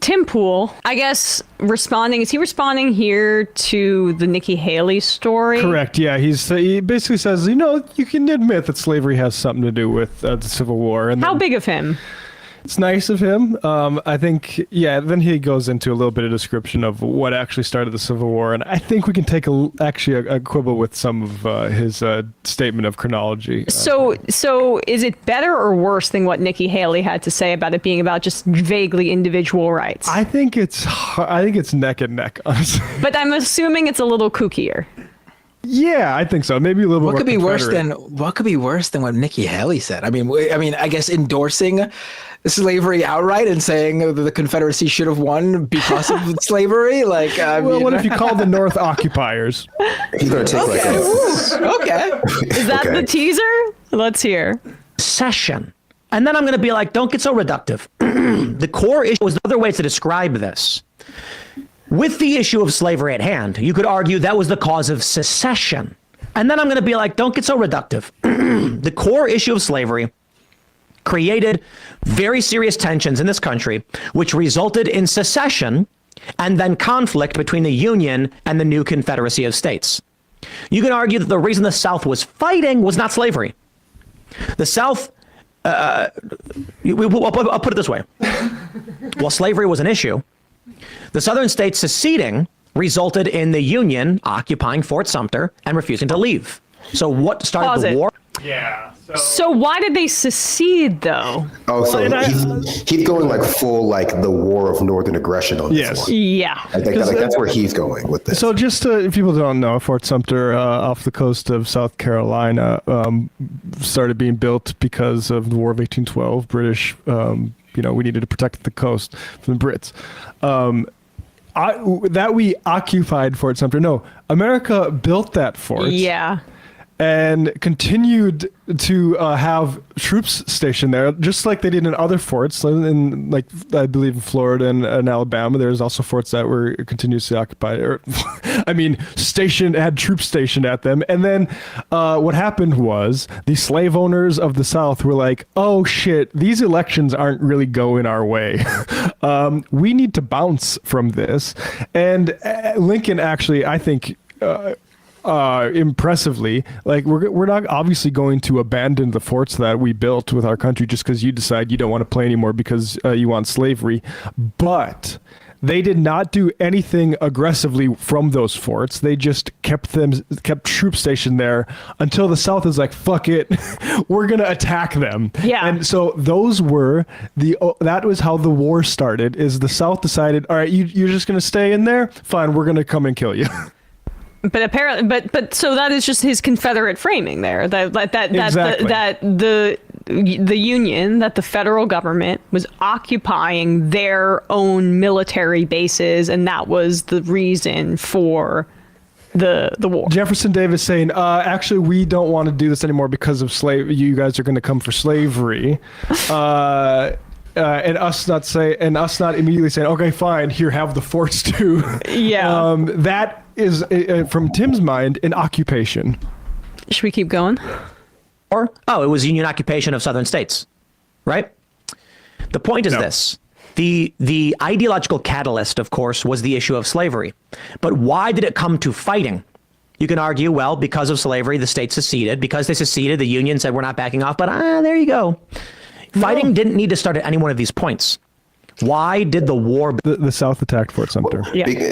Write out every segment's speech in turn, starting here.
Tim Pool, I guess, is he responding here to the Nikki Haley story? Correct. Yeah, he basically says, you can admit that slavery has something to do with the Civil War. And how big of him? It's nice of him. I think, then he goes into a little bit of description of what actually started the Civil War. And I think we can take a quibble with some of his statement of chronology. So is it better or worse than what Nikki Haley had to say about it being about just vaguely individual rights? I think it's neck and neck, honestly. But I'm assuming it's a little kookier. Yeah, I think so. Maybe a little bit. What could be worse than what Nikki Haley said? I mean, I guess endorsing slavery outright and saying the Confederacy should have won because of slavery. Like, what if you call the North occupiers? He's gonna take okay. Is that the teaser? Let's hear. Session. And then I'm going to be like, don't get so reductive. The core issue was other ways to describe this. With the issue of slavery at hand, you could argue that was the cause of secession. And then I'm going to be like, don't get so reductive. The core issue of slavery created very serious tensions in this country, which resulted in secession and then conflict between the Union and the new Confederacy of States. You can argue that the reason the South was fighting was not slavery. The South, I'll put it this way. While slavery was an issue, the Southern states seceding resulted in the Union occupying Fort Sumter and refusing to leave. So what started the war? Yeah. So why did they secede, though? Oh, so he's going like full the war of northern aggression on this one. Yeah. That's where he's going with this. So just if people don't know, Fort Sumter off the coast of South Carolina started being built because of the War of 1812. British, we needed to protect the coast from the Brits. That we occupied Fort Sumter. No, America built that fort. Yeah. And continued to have troops stationed there, just like they did in other forts. In, I believe in Florida and Alabama, there's also forts that were continuously occupied. Had troops stationed at them. And then what happened was the slave owners of the South were like, oh shit, these elections aren't really going our way. We need to bounce from this. And Lincoln actually, I think, impressively, we're not obviously going to abandon the forts that we built with our country just because you decide you don't want to play anymore because you want slavery. But they did not do anything aggressively from those forts. They just kept troops stationed there until the South is like, fuck it, we're gonna attack them. Yeah. And so that was how the war started. Is the South decided, all right, you're just gonna stay in there? Fine, we're gonna come and kill you. But apparently, but so that is just his Confederate framing there. Exactly. The Union, that the federal government was occupying their own military bases, and that was the reason for the war. Jefferson Davis saying, actually, we don't want to do this anymore because of you guys are going to come for slavery. And us not immediately saying, okay, fine, here, have the forts too. Yeah. That is, from Tim's mind, an occupation. Should we keep going? It was Union occupation of Southern states, right? The point is this. The ideological catalyst, of course, was the issue of slavery. But why did it come to fighting? You can argue, well, because of slavery, the states seceded. Because they seceded, the Union said, we're not backing off. But there you go. Fighting didn't need to start at any one of these points. Why did the war... The South attacked Fort Sumter.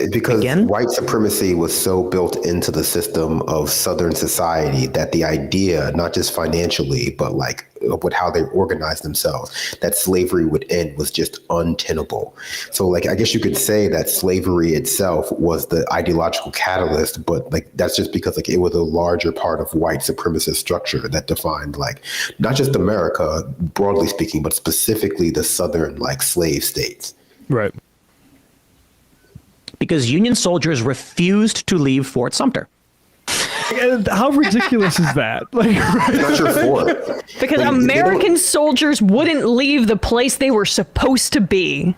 Because white supremacy was so built into the system of Southern society that the idea, not just financially, but with how they organized themselves, that slavery would end was just untenable. So I guess you could say that slavery itself was the ideological catalyst, but that's just because it was a larger part of white supremacist structure that defined not just America, broadly speaking, but specifically the Southern slave states. Right. Because Union soldiers refused to leave Fort Sumter. And how ridiculous is that? Not your fort. Because American soldiers wouldn't leave the place they were supposed to be.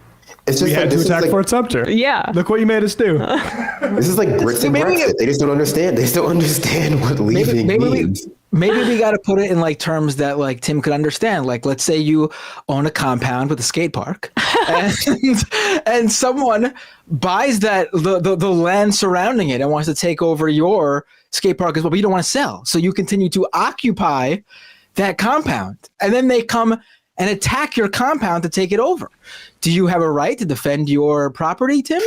It's just we had to attack Fort Sumter. Yeah. Look what you made us do. This is like grits and Brexit. They just don't understand. They still understand what leaving means. maybe we got to put it in like terms that like Tim could understand. Like, let's say you own a compound with a skate park, and someone buys the land surrounding it and wants to take over your skate park as well, but you don't want to sell, so you continue to occupy that compound, and then they come and attack your compound to take it over. Do you have a right to defend your property, Tim?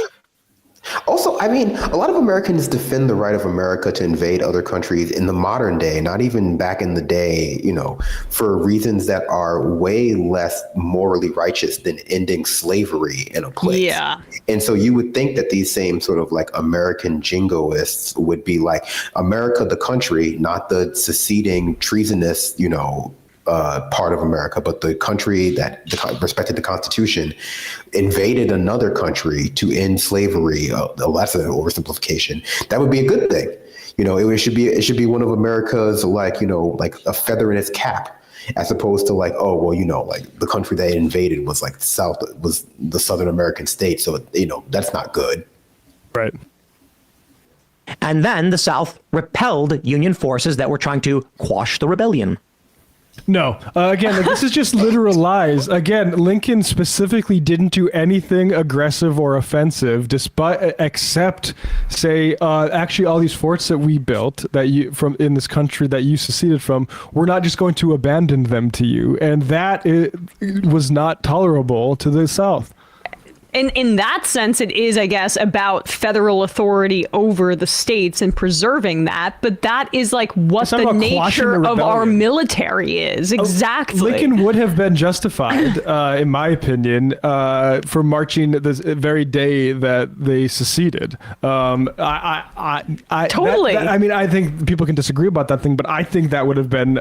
Also, I mean, a lot of Americans defend the right of America to invade other countries in the modern day, not even back in the day, you know, for reasons that are way less morally righteous than ending slavery in a place. Yeah. And so you would think that these same sort of like American jingoists would be like, America, the country, not the seceding, treasonous, you know, part of America, but the country that respected the Constitution invaded another country to end slavery. That's an oversimplification. That would be a good thing. You know, it should be one of America's, like, you know, like a feather in its cap, as opposed to like, oh, well, you know, like the country they invaded was like was the Southern American state. So, you know, that's not good. Right. And then the South repelled Union forces that were trying to quash the rebellion. No, again, like, this is just literal lies. Again, Lincoln specifically didn't do anything aggressive or offensive, except say, actually, all these forts that we built in this country that you seceded from, we're not just going to abandon them to you, and that was not tolerable to the South. In that sense, it is, I guess, about federal authority over the states and preserving that. But that is like what the nature of our military is. Exactly. Lincoln would have been justified, in my opinion, for marching this very day that they seceded. Totally. I mean, I think people can disagree about that thing, but I think that would have been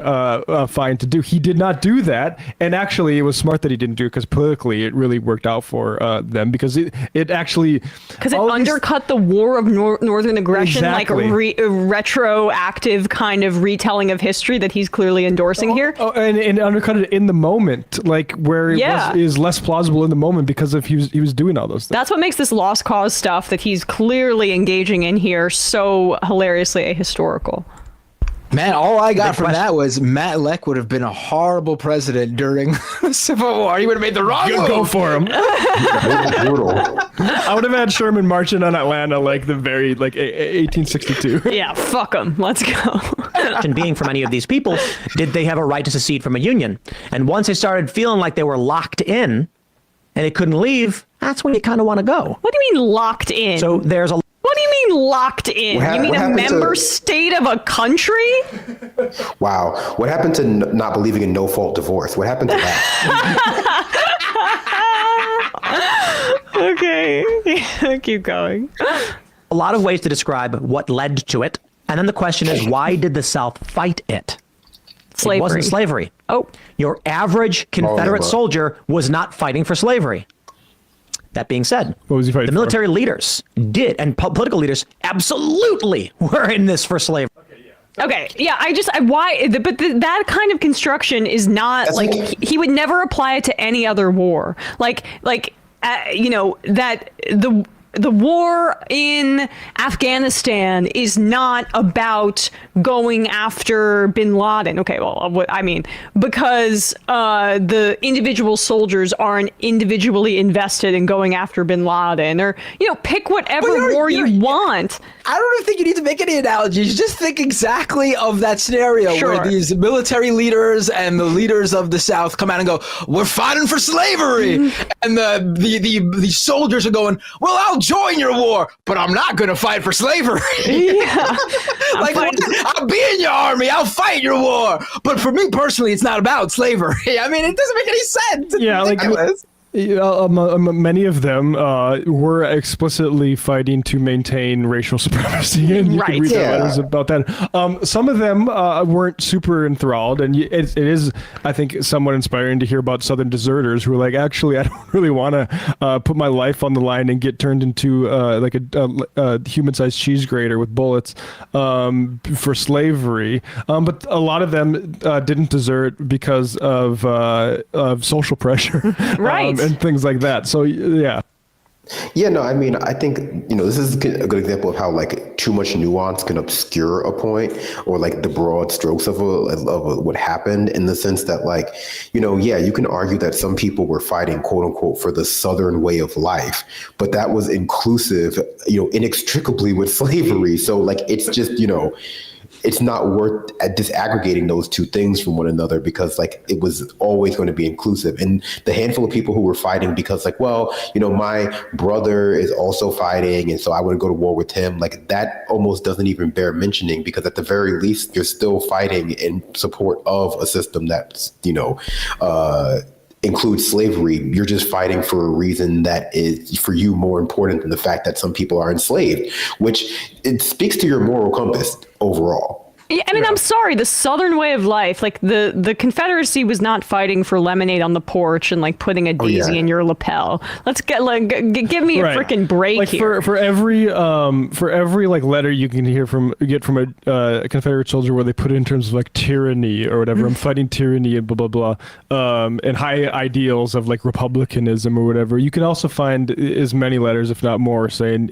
fine to do. He did not do that. And actually, it was smart that he didn't do it, because politically it really worked out for them. Because it actually... Because it undercut the war of Northern aggression, exactly. Like a retroactive kind of retelling of history that he's clearly endorsing here. And undercut it in the moment, like where it is less plausible in the moment because of he was doing all those things. That's what makes this lost cause stuff that he's clearly engaging in here so hilariously ahistorical. Man, all I got from that was Matt Leck would have been a horrible president during the Civil War. He would have made the wrong move. Go for him. I would have had Sherman marching on Atlanta like 1862. Yeah, fuck him. Let's go. And being from any of these people, did they have a right to secede from a union? And once they started feeling like they were locked in and they couldn't leave, that's when you kind of want to go. What do you mean locked in? So there's a... What do you mean locked in? You mean a member state of a country? Wow. What happened to not believing in no-fault divorce? What happened to that? Okay. Keep going. A lot of ways to describe what led to it. And then the question is, why did the South fight it? Slavery. It wasn't slavery. Oh. Your average Confederate soldier was not fighting for slavery. That being said, what was he fighting the military leaders did, and political leaders absolutely were in this for slavery. Okay, yeah, that kind of construction is not he would never apply it to any other war. You know, that the war in Afghanistan is not about going after bin Laden. Okay, well, I mean, because the individual soldiers aren't individually invested in going after bin Laden, or, you know, pick whatever war you want. I don't think you need to make any analogies. Just think exactly of that scenario where these military leaders and the leaders of the South come out and go, "We're fighting for slavery," and the soldiers are going, "Well, I'll join your war, but I'm not going to fight for slavery." Yeah. I'll be in your army. I'll fight your war. But for me personally, it's not about slavery. I mean, it doesn't make any sense. It's ridiculous. Many of them were explicitly fighting to maintain racial supremacy, and you can read letters about that. Some of them weren't super enthralled, and it is, I think, somewhat inspiring to hear about Southern deserters who are like, actually, I don't really want to put my life on the line and get turned into like a human-sized cheese grater with bullets for slavery. But a lot of them didn't desert because of social pressure. Right. And things like that. So, yeah. Yeah, no, I mean, I think, this is a good example of how like too much nuance can obscure a point or like the broad strokes of what happened, in the sense that like, yeah, you can argue that some people were fighting, quote unquote, for the Southern way of life, but that was inclusive, inextricably with slavery. So like, it's just, it's not worth disaggregating those two things from one another, because like it was always going to be inclusive. And the handful of people who were fighting because like, well, my brother is also fighting, and so I want to go to war with him, like that almost doesn't even bear mentioning, because at the very least you're still fighting in support of a system that's, includes slavery. You're just fighting for a reason that is for you more important than the fact that some people are enslaved, which it speaks to your moral compass overall. Yeah, I mean, I'm sorry, the Southern way of life, like the Confederacy was not fighting for lemonade on the porch and like putting a daisy in your lapel. Let's give me a freaking break like here. For every like letter you can get from a Confederate soldier where they put it in terms of like tyranny or whatever, I'm fighting tyranny and blah blah blah, and high ideals of like republicanism or whatever. You can also find as many letters, if not more, saying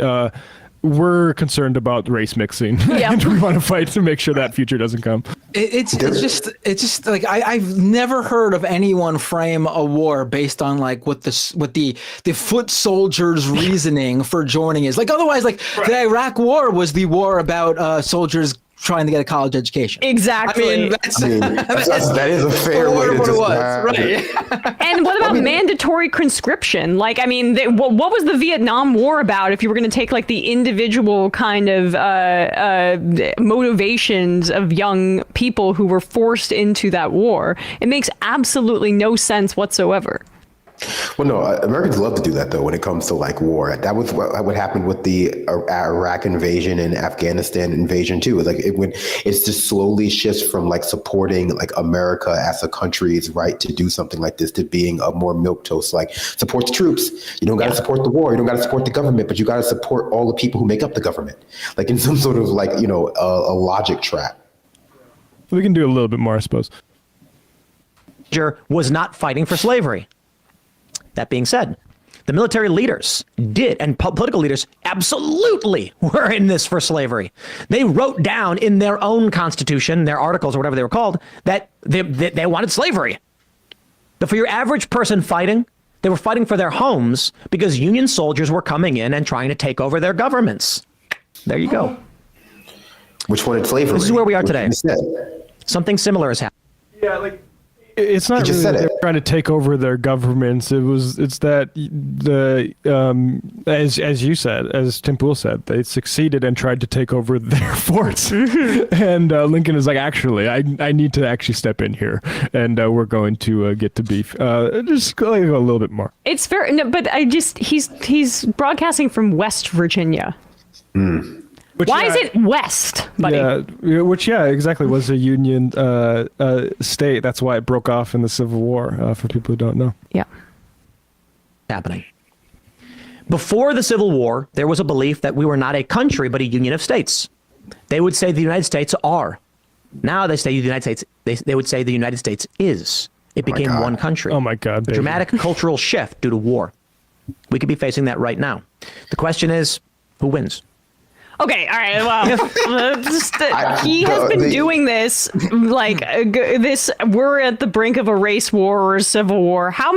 we're concerned about race mixing, and we want to fight to make sure that future doesn't come. It's just like I've never heard of anyone frame a war based on like what the foot soldiers' reasoning for joining is. Like otherwise, like the Iraq War was the war about soldiers trying to get a college education. Exactly. That is a fair way to describe right. And what about mandatory conscription? Like, I mean, what was the Vietnam War about if you were going to take like the individual kind of motivations of young people who were forced into that war? It makes absolutely no sense whatsoever. Well, no, Americans love to do that, though, when it comes to like war. That was what happened with the Iraq invasion and Afghanistan invasion, too. It's just slowly shifts from like supporting like America as a country's right to do something like this to being a more milquetoast, like support the troops. You don't got to support the war. You don't got to support the government, but you got to support all the people who make up the government, like in some sort of like, a logic trap. We can do a little bit more, I suppose. Was not fighting for slavery. That being said, the military leaders did, and political leaders absolutely were in this for slavery. They wrote down in their own constitution, their articles or whatever they were called, that they wanted slavery. But for your average person fighting, they were fighting for their homes because Union soldiers were coming in and trying to take over their governments. There you go. Which wanted slavery. This is where we are today. Something similar has happened. Yeah, like it's not really they're trying to take over their governments. It's that as you said, as Tim Pool said, they succeeded and tried to take over their forts. And Lincoln is like, actually, I need to actually step in here, and we're going to get to beef. Just go a little bit more. It's fair, no, but he's broadcasting from West Virginia. Why is it West, buddy? Yeah, which exactly was a Union state. That's why it broke off in the Civil War. For people who don't know. Yeah. Happening. Before the Civil War, there was a belief that we were not a country, but a union of states. They would say the United States are. Now they say the United States. They would say the United States is. It became one country. Oh my God! Baby. Dramatic cultural shift due to war. We could be facing that right now. The question is, who wins? Okay, all right. Well, he has been doing this like this. We're at the brink of a race war or a civil war. How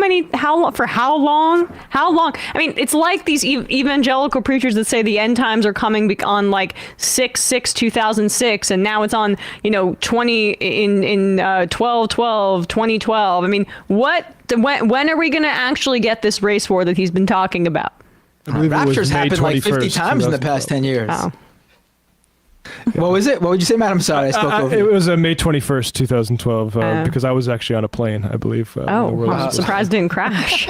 long? I mean, it's like these evangelical preachers that say the end times are coming on like 6/6/2006, and now it's on 12/12/2012. I mean, when are we going to actually get this race war that he's been talking about? Raptures happened like 50 times in the past 10 years. Oh. What was it? What would you say, Madam? Sorry, I spoke over you. It was May 21st, 2012, because I was actually on a plane, I believe. I'm surprised it didn't crash.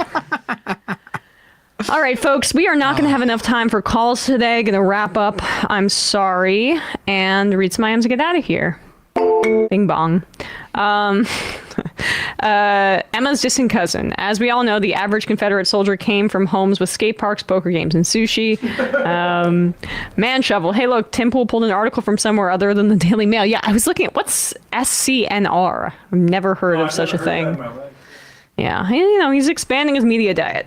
All right, folks, we are not going to have enough time for calls today. Going to wrap up. I'm sorry. And read some items to get out of here. Bing bong. Emma's distant cousin. As we all know, the average Confederate soldier came from homes with skate parks, poker games, and sushi. Man shovel. Hey, look, Tim Pool pulled an article from somewhere other than the Daily Mail. Yeah, I was looking at what's SCNR. I've never heard of such a thing. Yeah, he's expanding his media diet.